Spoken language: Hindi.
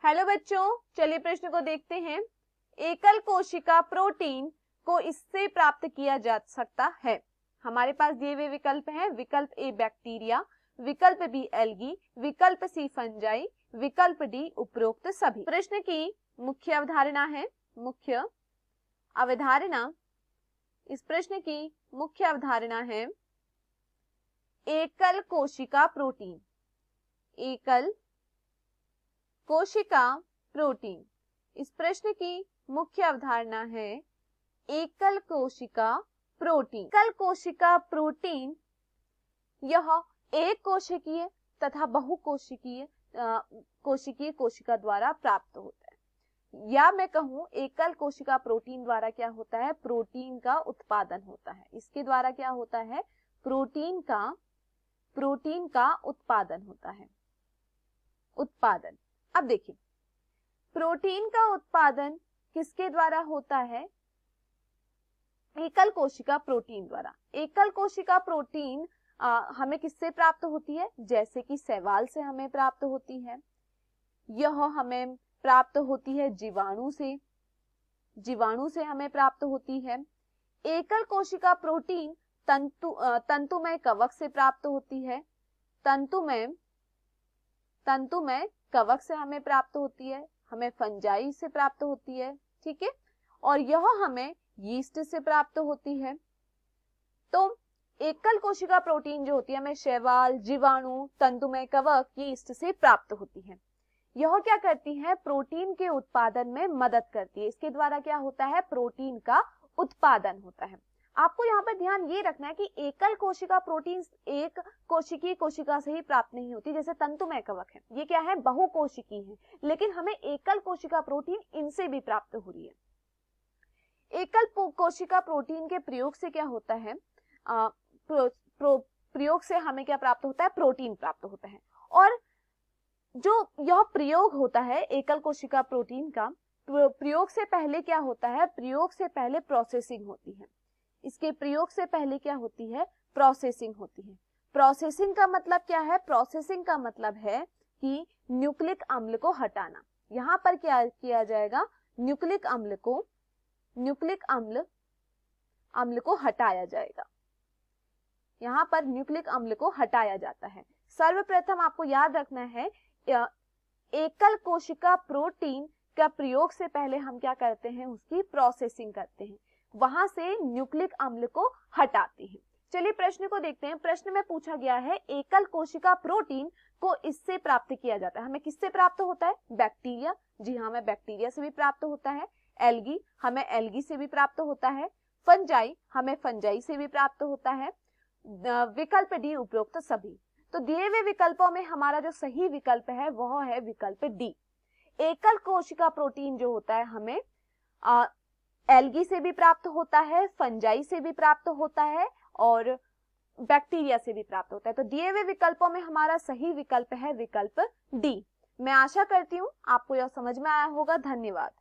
हेलो बच्चों, चलिए प्रश्न को देखते हैं। एकल कोशिका प्रोटीन को इससे प्राप्त किया जा सकता है। हमारे पास दिए हुए विकल्प हैं। विकल्प ए बैक्टीरिया, विकल्प बी एल्गी, विकल्प सी फंजाई, विकल्प डी उपरोक्त सभी। प्रश्न की मुख्य अवधारणा है। मुख्य अवधारणा, इस प्रश्न की मुख्य अवधारणा है एकल कोशिका प्रोटीन। एकल कोशिका प्रोटीन, इस प्रश्न की मुख्य अवधारणा है एकल कोशिका प्रोटीन। एकल कोशिका प्रोटीन यह एक कोशिकीय तथा बहुकोशिकीय कोशिकीय कोशिका द्वारा प्राप्त होता है। या मैं कहूं एकल कोशिका प्रोटीन द्वारा क्या होता है, प्रोटीन का उत्पादन होता है। इसके द्वारा क्या होता है, प्रोटीन का उत्पादन होता है। उत्पादन, अब देखिए प्रोटीन का उत्पादन किसके द्वारा होता है, एकल कोशिका प्रोटीन द्वारा। एकल कोशिका प्रोटीन हमें किससे प्राप्त होती है, जैसे कि शैवाल से हमें प्राप्त होती है। यह हमें प्राप्त होती है जीवाणु से हमें प्राप्त होती है। एकल कोशिका प्रोटीन तंतुमय कवक से प्राप्त होती है। तंतुमय कवक से हमें प्राप्त होती है, हमें फंजाई से प्राप्त होती है, ठीक है। और यह हमें यीस्ट से प्राप्त होती है। तो एकल कोशिका प्रोटीन जो होती है हमें शैवाल, जीवाणु, तंतुमय कवक, यीस्ट से प्राप्त होती है। यह क्या करती है, प्रोटीन के उत्पादन में मदद करती है। इसके द्वारा क्या होता है, प्रोटीन का उत्पादन होता है। आपको यहाँ पर ध्यान ये रखना है कि एकल कोशिका प्रोटीन एक कोशिकीय कोशिका से ही प्राप्त नहीं होती। जैसे तंतुमय कवक है, ये क्या है, बहुकोशिकीय है, लेकिन हमें एकल कोशिका प्रोटीन इनसे भी प्राप्त हो रही है। एकल कोशिका प्रोटीन के प्रयोग से क्या होता है, प्रयोग से हमें क्या प्राप्त होता है, प्रोटीन प्राप्त होता है। और जो यह प्रयोग होता है एकल कोशिका प्रोटीन का, प्रयोग से पहले क्या होता है, प्रयोग से पहले प्रोसेसिंग होती है। इसके प्रयोग से पहले क्या होती है, प्रोसेसिंग होती है। प्रोसेसिंग का मतलब क्या है, प्रोसेसिंग का मतलब है कि न्यूक्लिक अम्ल को हटाना। यहाँ पर क्या किया जाएगा, न्यूक्लिक अम्ल को हटाया जाएगा। यहाँ पर न्यूक्लिक अम्ल को हटाया जाता है। सर्वप्रथम आपको याद रखना है, एकल कोशिका प्रोटीन का प्रयोग से पहले हम क्या करते हैं, उसकी प्रोसेसिंग करते हैं, वहां से न्यूक्लिक अम्ल को हटाते हैं। चलिए प्रश्न को देखते हैं। प्रश्न में पूछा गया है एकल कोशिका प्रोटीन को इससे प्राप्त किया जाता है। हमें किससे प्राप्त होता है, बैक्टीरिया, जी हाँ, हमें बैक्टीरिया से भी प्राप्त होता है। एल्गी, हमें एल्गी से भी प्राप्त होता है। फंजाई, हमें फंजाई से भी प्राप्त होता है। विकल्प डी उपरोक्त सभी। तो दिए हुए विकल्पों में हमारा जो सही विकल्प है वह है विकल्प डी। एकल कोशिका प्रोटीन जो होता है हमें एल्गी से भी प्राप्त होता है, फंजाई से भी प्राप्त होता है और बैक्टीरिया से भी प्राप्त होता है। तो दिए हुए विकल्पों में हमारा सही विकल्प है विकल्प डी। मैं आशा करती हूँ आपको यह समझ में आया होगा। धन्यवाद।